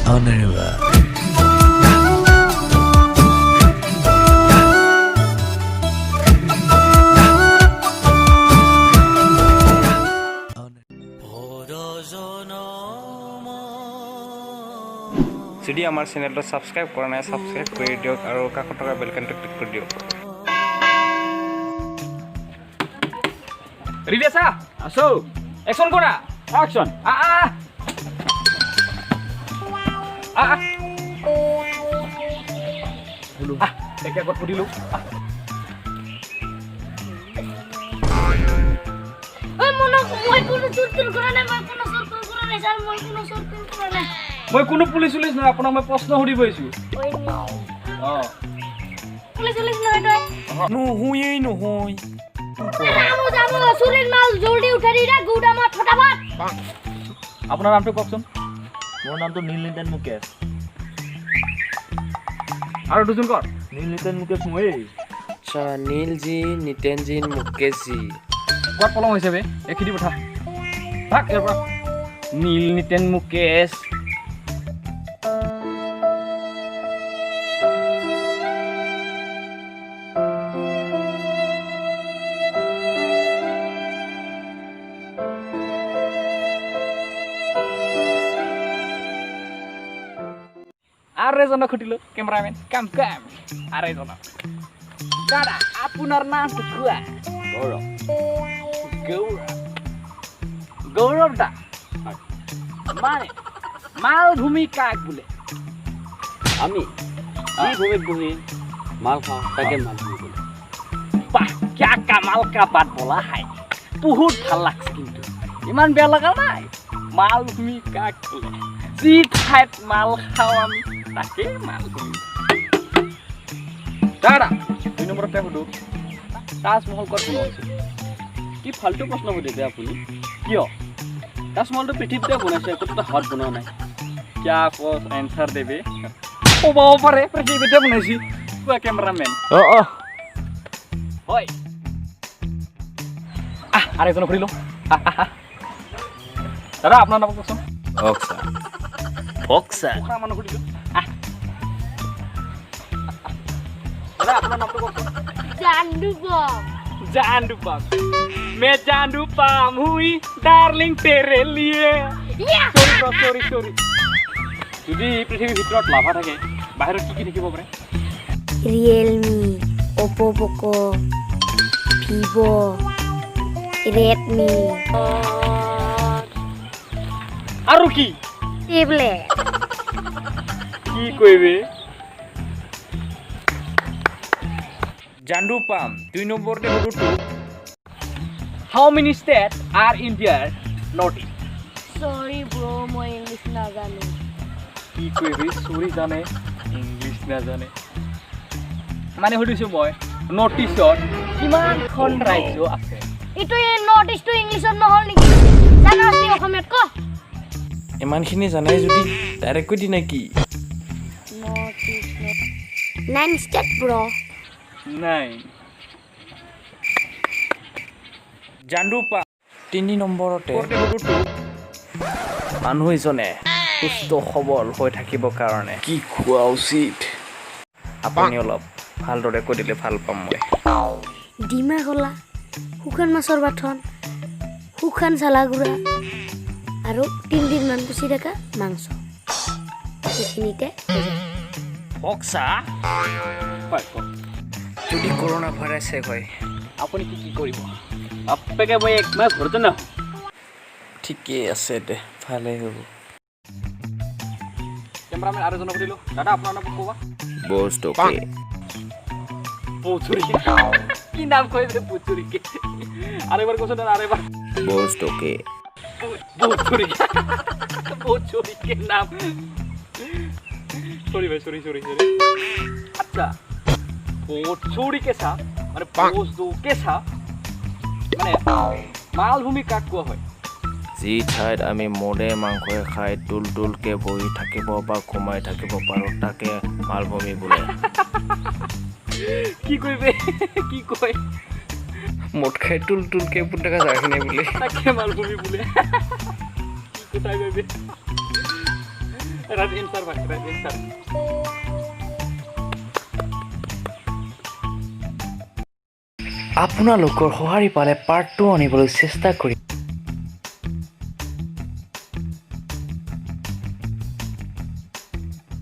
Honorable. যদি আমাৰ চেনেলটো সাবস্ক্ৰাইব কৰা নাই সাবস্ক্ৰাইব কৰি দিয়ক আৰু কাষত থকা বেল আইকনটো ক্লিক কৰি দিয়ক ৰেডি আছা আসো অ্যাকশন কৰা অ্যাকশন বলো একে কত পড়িলো ওই মনো মই কোনো সুৰতুল কৰা নাই মই কোনো সুৰতুল কৰা নাই স্যাৰ মই কোনো সুৰতুল কৰা নাই মই কোনো পুলিশ পুলিশ না আপোনাক মই প্ৰশ্ন সুধিব আহিছো ওই নি পুলিশ পুলিশ নহয় তই নুহুয়েই নহয় আমো যাবো সুরেন মাল জলদি উঠাৰি ৰা গুডা মা ফটাফট আপোনাৰ নামটো কওকচোন মোৰ নামটো নীলনিতেন মুকেশ আৰু দুজন কৰ নীলনিতেন মুকেশ মই আচ্ছা নীলজি নিতেনজি মুকেশজি ক'ত পলম হৈছে বে এখিদি পঠা ভাগ ইয়াৰ পৰা নীল নিতেন মুকেশ আৰু এজনক সুধিলো কেমেৰামেন কাম কাম আৰু এজনক দাদা আপোনাৰ নামটো কোৱা গৌৰৱ গৌৰৱ দা মানে মালভূমি কাক বোলে আমি এই ভূমিত বহি মাল খাওঁ তাকে মালভূমি বোলে বাহ क्या কামাল কা বাত বলা হাই বহুত ভাল লাগছে কিন্তু ইমান বেয়া লগা নাই মালভূমি কাক বোলে যি ঠাইত মাল খাওঁ আমি তাকে মালভূমি দাদা 2 নম্বৰতে সুধো তাজমহল ক'ত বনোৱা হৈছে কি ফাল্টু প্ৰশ্ন সুধিছে আপুনি কিয় তাজমহলটো পৃথিৱীতে বনাইছে ক'তো হাত বনোৱা নাই क्या आप आंसर देबे ওবাও পাৰে পৃথিৱীতে বনাইছি কোৱা কেমেৰামেন হয় আৰু এজন ঘূৰিলো দাদা আপোনাৰ নাম কওকচোন ফক্সা ফক্সা পোখৰা মানুহ ঘূৰিলো দাদা আপোনাৰ নামটো কওকচোন জানু বম मैं जानू पाम हुई डार्लिंग तेरे लिए सॉरी যদি পৃথিৱীৰ ভিতৰত লাভা থাকে বাহিৰত কি থাকিব পাৰে ৰিয়েলমি ওপো পোকো ভিভো ৰেডমি আৰু কি ট্যাবলেট কি কইবে জান্ডু পাম 2 নম্বৰতে হদুটো হাউ মেনি স্টেট আর ইন্ডিয়ার নর্থ ইস্ট সরি ব্রো মই ইংলিশ না জানো কি কইবে সরি জানে ইংলিশ না জানে মানে হদিছো মই নর্থ ইষ্টত কিমানখন ৰাজ্য আছে ইটো নর্থ ইস্ট ইংলিশত নহল নেকি জানো আছে অসমীয়াত ক ইমানখিনি জানাই যদি ডাইৰেক্ট কৈ দি নেকি নৰ্থ ইস্ট 9 স্টেট ব্ৰো নাই জান্ডু পাম 3 নম্বৰতে হদুটো মানুহ এজনে সুস্থ সবল হৈ থাকিবৰ কাৰণে কি খোৱা উচিত আপুনি অলপ ভালদৰে কৈ দিলে ভাল পাম মই ডিমা খোলা শুকান মাছৰ বাথন শুকান চালাগুড়া আৰু 3 দিন মান পুচি থকা মাংস এইখিনিতে ফক্সা হয় যদি কৰোণা ভাইৰাছ শেষ হয় আপুনি কি কৰিব বাপেকে মই একমাহ ঘৰতে নাহোঁ ঠিকেই আছে দে ভালেই হ'ব কেমেৰামেন আৰু এজনক সুধিলো দাদা আপোনাৰ নাম ক'বা বস্তকে পুচুৰিকে কি নাম কৈছে পুচুৰিকে আৰু এবাৰ কৈছে দাদা আৰু এবাৰ বস্তকে পুচুৰিকে নাম সৰি ভাই সৰি আচ্ছা পুচুৰিকে চা মানে পুচুৰিকে চা মানে মালভূমি কাক কোৱা হয় যি ঠাইত আমি মদে মাংসই খাই টুলকে বহি থাকিব বা ঘুমাই থাকিব পাৰোঁ তাকে মালভূমি বোলে কি কইবে কি কয় মদ খাই টুলকে বহি থকা জাগাখিনি বোলে তাকে মালভূমি বোলে কি কথা কইবে ৰাইট এনসাৰ ভাই ৰাইট এনসাৰ আপোনালোকৰ সঁহাৰি পালে পাৰ্ট 2 আনিবলৈ চেষ্টা কৰিম